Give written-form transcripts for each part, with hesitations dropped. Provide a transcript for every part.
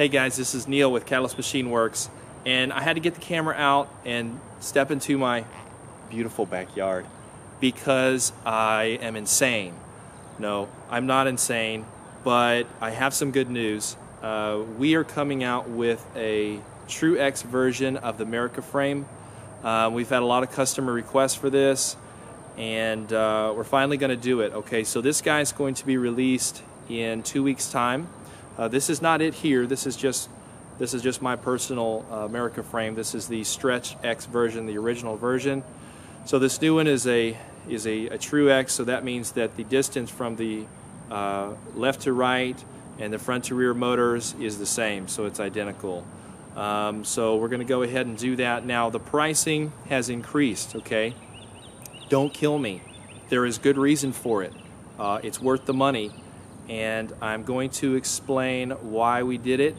Hey guys, this is Neil with Catalyst Machine Works, and I had to get the camera out and step into my beautiful backyard because I am insane. No, I'm not insane, but I have some good news. We are coming out with a True X version of the Merica frame. We've had a lot of customer requests for this, and we're finally going to do it. Okay, so this guy is going to be released in 2 weeks' time. This is not it here. This is just my personal Merica frame. This is the Stretch X version, the original version. So this new one is a True X. So that means that the distance from the left to right and the front to rear motors is the same. So it's identical. So we're going to go ahead and do that. Now the pricing has increased. Okay, don't kill me. There is good reason for it. It's worth the money. And I'm going to explain why we did it,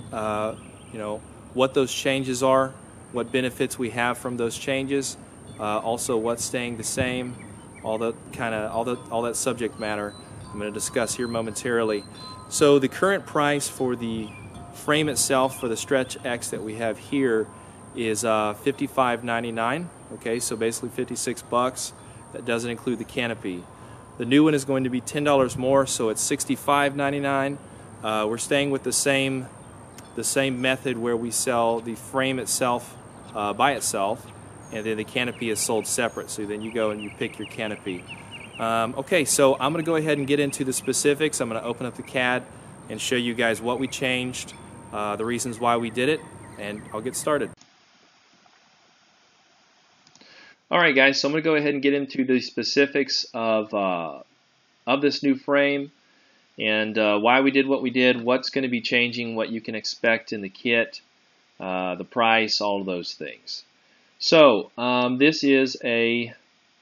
what those changes are, what benefits we have from those changes, also what's staying the same, all that subject matter I'm going to discuss here momentarily. So the current price for the frame itself for the Stretch X that we have here is $55.99. Okay, so basically 56 bucks. That doesn't include the canopy. The new one is going to be $10 more, so it's $65.99. We're staying with the same method where we sell the frame itself by itself, and then the canopy is sold separate. So then you go and you pick your canopy. Okay, so I'm going to go ahead and get into the specifics. I'm going to open up the CAD and show you guys what we changed, the reasons why we did it, and I'll get started. Alright guys, so I'm going to go ahead and get into the specifics of this new frame and why we did what we did, what's going to be changing, what you can expect in the kit, the price, all of those things. So this is a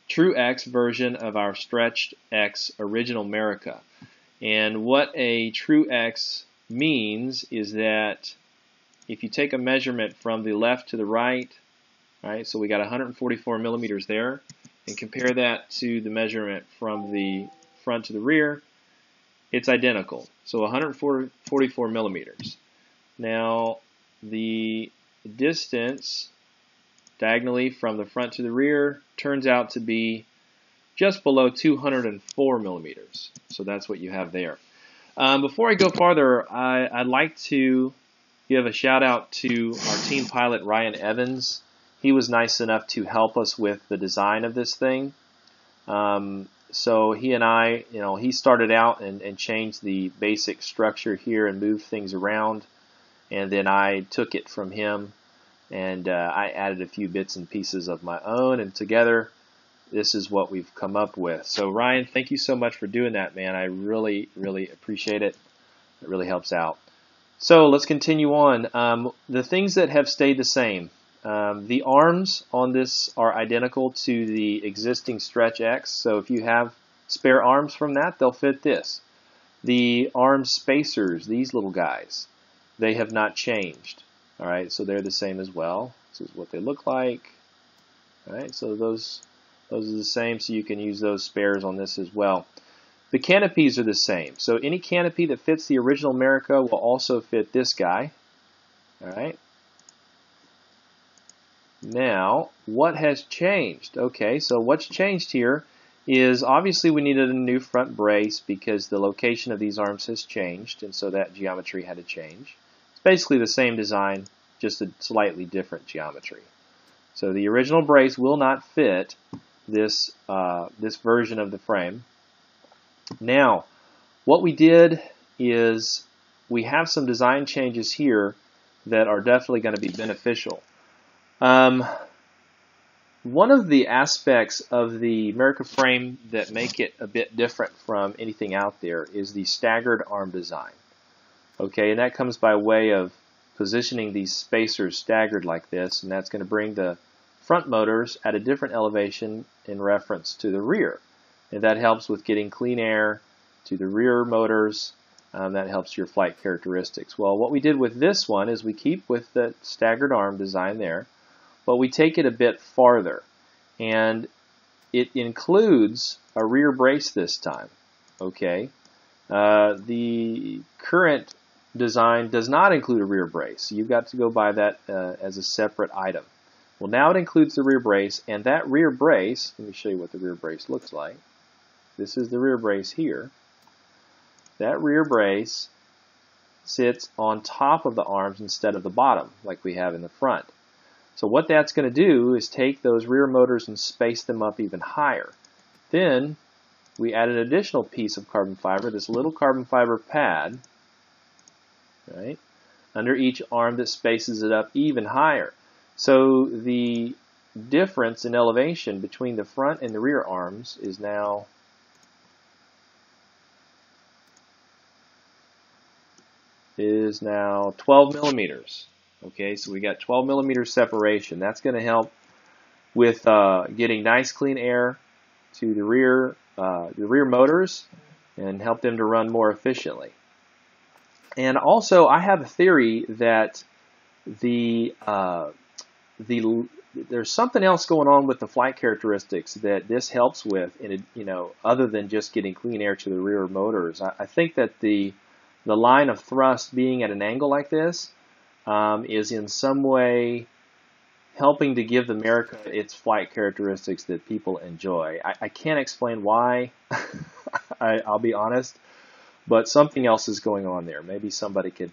True X version of our Stretched X original Merica. And what a True X means is that if you take a measurement from the left to the right, alright, so we got 144 millimeters there, and compare that to the measurement from the front to the rear, it's identical. So 144 millimeters. Now, the distance diagonally from the front to the rear turns out to be just below 204 millimeters. So that's what you have there. Before I go farther, I'd like to give a shout out to our team pilot, Ryan Evans. He was nice enough to help us with the design of this thing. So he and I, he started out and changed the basic structure here and moved things around. And then I took it from him and I added a few bits and pieces of my own. And together, this is what we've come up with. So Ryan, thank you so much for doing that, man. I really, really appreciate it. It really helps out. So let's continue on. The things that have stayed the same. The arms on this are identical to the existing Stretch X, so if you have spare arms from that, they'll fit this. The arm spacers, these little guys, they have not changed. Alright, so they're the same as well. This is what they look like. Alright, so those are the same, so you can use those spares on this as well. The canopies are the same, so any canopy that fits the original Merica will also fit this guy. Alright. Now, what has changed? Okay, so what's changed here is obviously we needed a new front brace because the location of these arms has changed, and so that geometry had to change. It's basically the same design, just a slightly different geometry. So the original brace will not fit this, this version of the frame. Now, what we did is we have some design changes here that are definitely going to be beneficial. One of the aspects of the Merica frame that make it a bit different from anything out there is the staggered arm design. Okay, and that comes by way of positioning these spacers staggered like this, and that's going to bring the front motors at a different elevation in reference to the rear. And that helps with getting clean air to the rear motors. That helps your flight characteristics. Well, what we did with this one is we keep with the staggered arm design there, but we take it a bit farther, and it includes a rear brace this time. Okay, the current design does not include a rear brace. You've got to go buy that as a separate item. Well, now it includes the rear brace, and that rear brace, let me show you what the rear brace looks like. This is the rear brace here. That rear brace sits on top of the arms instead of the bottom, like we have in the front. So what that's going to do is take those rear motors and space them up even higher. Then we add an additional piece of carbon fiber, this little carbon fiber pad, right, under each arm that spaces it up even higher. So the difference in elevation between the front and the rear arms is now is now 12 millimeters. Okay, so we got 12 millimeters separation. That's going to help with getting nice clean air to the rear motors and help them to run more efficiently. And also, I have a theory that there's something else going on with the flight characteristics that this helps with, other than just getting clean air to the rear motors. I think that the line of thrust being at an angle like this is in some way helping to give the Merica its flight characteristics that people enjoy. I can't explain why, I'll be honest, but something else is going on there. Maybe somebody could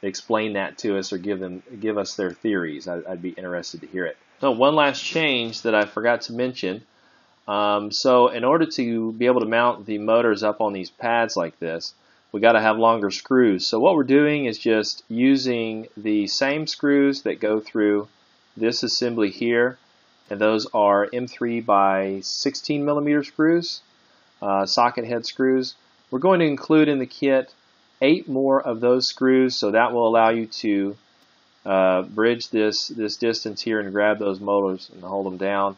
explain that to us or give us their theories. I'd be interested to hear it. So one last change that I forgot to mention. So in order to be able to mount the motors up on these pads like this, we got to have longer screws. So what we're doing is just using the same screws that go through this assembly here, and those are M3 by 16 millimeter screws, socket head screws. We're going to include in the kit 8 more of those screws, so that will allow you to bridge this distance here and grab those motors and hold them down.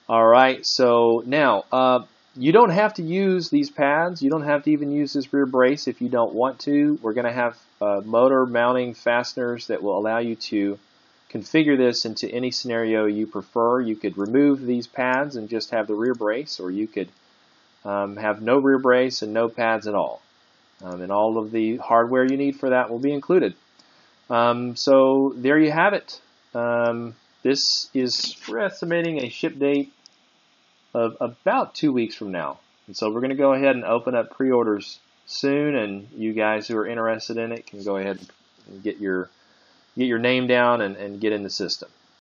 All right, so now you don't have to use these pads. You don't have to even use this rear brace if you don't want to. We're going to have motor mounting fasteners that will allow you to configure this into any scenario you prefer. You could remove these pads and just have the rear brace, or you could have no rear brace and no pads at all. And all of the hardware you need for that will be included. So there you have it. We're estimating a ship date of about 2 weeks from now. And so we're going to go ahead and open up pre-orders soon, and you guys who are interested in it can go ahead and get your name down and get in the system.